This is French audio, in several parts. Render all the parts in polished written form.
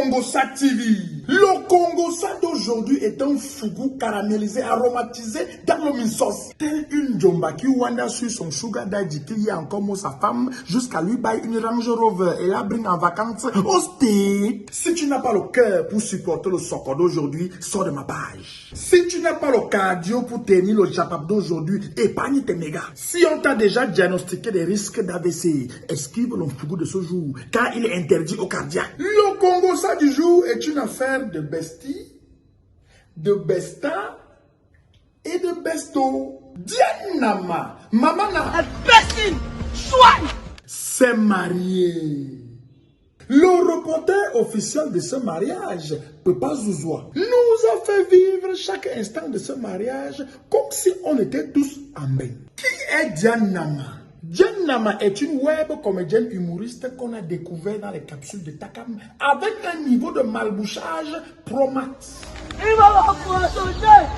Congosa TV. Le Congosa d'aujourd'hui est un fougou caramélisé, aromatisé dans le minsos. Tel une Jomba qui wanda sur son sugar daddy qui y a encore mot sa femme jusqu'à lui bailler une Range Rover et la bring en vacances au State. Si tu n'as pas le cœur pour supporter le soccer d'aujourd'hui, sors de ma page. Si tu n'as pas le cardio pour tenir le japap d'aujourd'hui, épargne tes mégas. Si on t'a déjà diagnostiqué des risques d'AVC, esquive le fougou de ce jour car il est interdit au cardiaque. Le Congosa du jour est une affaire de bestie, de besta et de besto. Dianama, maman n'a s'est mariée. Le reporter officiel de ce mariage, Papa Zouzoua, nous a fait vivre chaque instant de ce mariage comme si on était tous en bain. Qui est Dianama? Dianama est une web comédienne humoriste qu'on a découvert dans les capsules de Takam avec un niveau de malbouchage pro-max. Il va m'encourager.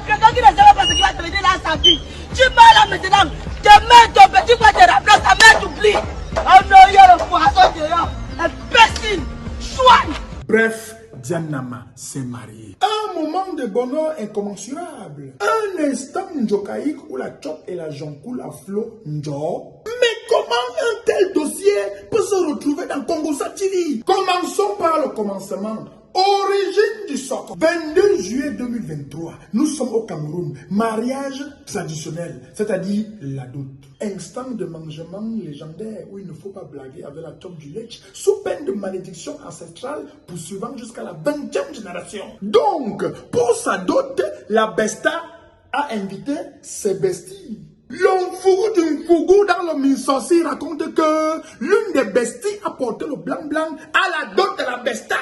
Quelqu'un qui ne sait pas ce qu'il va te dire dans sa vie. Tu parles là maintenant. Demain, ton petit frère te remplace, ta mère t'oublie. Oh non, il y a le poisson dehors. Imbécile. Soigne. Bref, Dianama s'est mariée. Un moment de bonheur incommensurable. Un instant njokaïque où la chop et la joncoule à flot njo. Mais comment un tel dossier peut se retrouver dans Congosa TV? Commençons par le commencement. Origine du socle. 22 juillet 2023, nous sommes au Cameroun. Mariage traditionnel, c'est-à-dire la dot. Instant de mangement légendaire où il ne faut pas blaguer avec la chop du lait, sous peine de malédiction ancestrale poursuivant jusqu'à la 20e génération. Donc, pour sa dot, la besta a invité ses besties. L'enfougou d'un fougou dans le Minsosi raconte que l'une des besties a porté le blanc-blanc à la dot de la besta.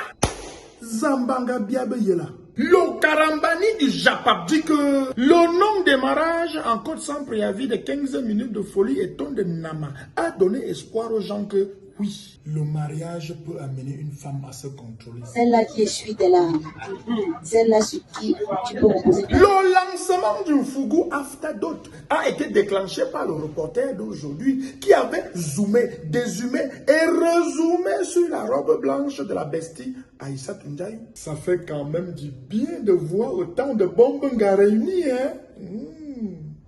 Zambanga Biabe Yela. Le Karambani du Japap dit que le non-démarrage en code sans préavis de 15 minutes de folie et ton de Nama a donné espoir aux gens que oui, le mariage peut amener une femme à se contrôler. Celle-là qui essuie des larmes. Celle-là sur qui tu peux reposer. Le lancement du Fougou After Dot a été déclenché par le reporter d'aujourd'hui qui avait zoomé, dézoomé et rezoomé sur la robe blanche de la bestie Aïssa Tunjaï. Ça fait quand même du bien de voir autant de bombes réunies, hein?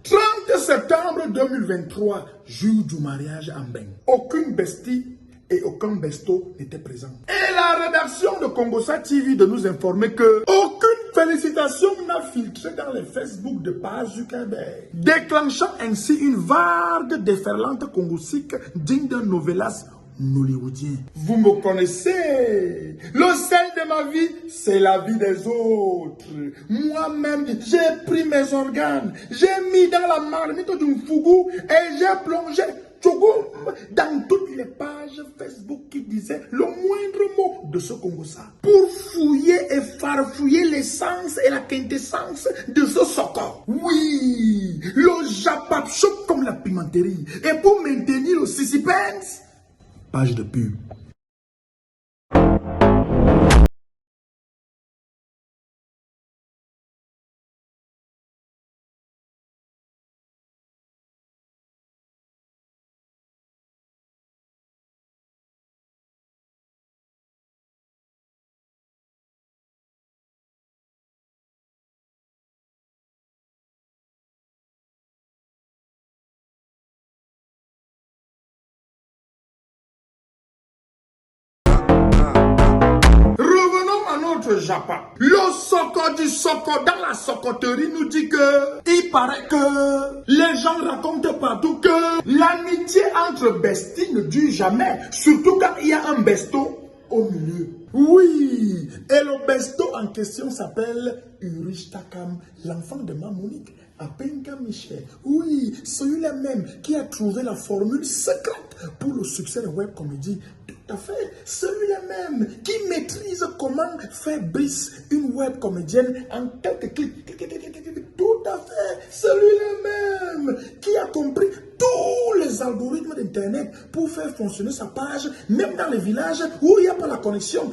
30 septembre 2023, jour du mariage en bain. Aucune bestie et aucun besto n'était présent. Et la rédaction de Congosa TV de nous informer que aucune félicitation n'a filtré dans les Facebook de Paz Zuckerberg, déclenchant ainsi une vague déferlante congosique digne d'un novelas hollywoodien. Vous me connaissez. Le sel de ma vie, c'est la vie des autres. Moi-même, j'ai pris mes organes, j'ai mis dans la marmite du fougou et j'ai plongé dans toutes les pages Facebook qui disaient le moindre mot de ce Congosa pour fouiller et farfouiller l'essence et la quintessence de ce soccer. Oui, le japap choc comme la pimenterie. Et pour maintenir le suspense, page de pub. Japa. Le soccer du soccer dans la socoterie nous dit que il paraît que les gens racontent partout que l'amitié entre besties ne dure jamais, surtout quand il y a un besto au milieu. Oui, et le besto en question s'appelle Urich Takam, l'enfant de Mamonique, à Penka Michel. Oui, celui-là même qui a trouvé la formule secrète pour le succès de web comédie. Tout à fait, celui-là même qui maîtrise comment faire brise une web comédienne en quelques clics. Tout à fait, celui-là même qui a compris tous les algorithmes d'internet pour faire fonctionner sa page, même dans les villages où il n'y a pas la connexion.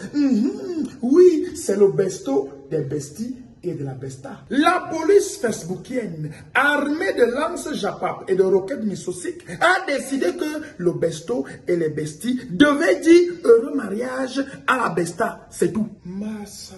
Oui, c'est le besto des besties et de la Besta. La police facebookienne, armée de lance-japap et de roquettes misosiques, a décidé que le Besto et les Besties devaient dire heureux mariage à la Besta. C'est tout. Massa.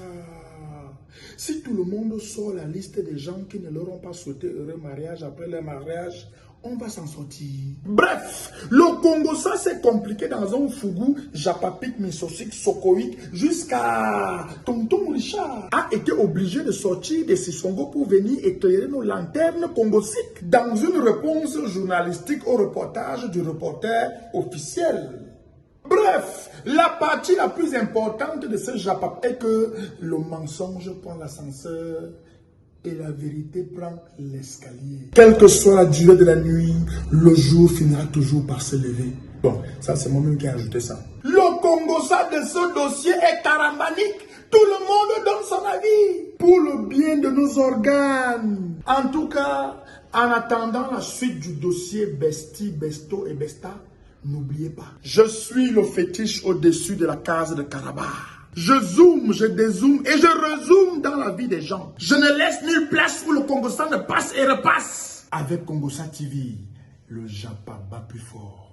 Si tout le monde sort la liste des gens qui ne leur ont pas souhaité heureux mariage après leur mariage, on va s'en sortir. Bref, le Congo, ça s'est compliqué dans un fougou japapique, misosique, sokoïque, jusqu'à Tonton Richard a été obligé de sortir de Sissongo pour venir éclairer nos lanternes congosiques dans une réponse journalistique au reportage du reporter officiel. Bref, la partie la plus importante de ce japap est que le mensonge prend l'ascenseur et la vérité prend l'escalier. Quelle que soit la durée de la nuit, le jour finira toujours par se lever. Bon, ça c'est moi-même qui ai ajouté ça. Le Congo, ça de ce dossier est carambanique. Tout le monde donne son avis pour le bien de nos organes. En tout cas, en attendant la suite du dossier Bestie, Besto et Besta, n'oubliez pas, je suis le fétiche au-dessus de la case de Karabakh. Je zoome, je dézoome et je rezoome dans la vie des gens. Je ne laisse nulle place où le Congosan ne passe et repasse. Avec Congosan TV, le Japap bat plus fort.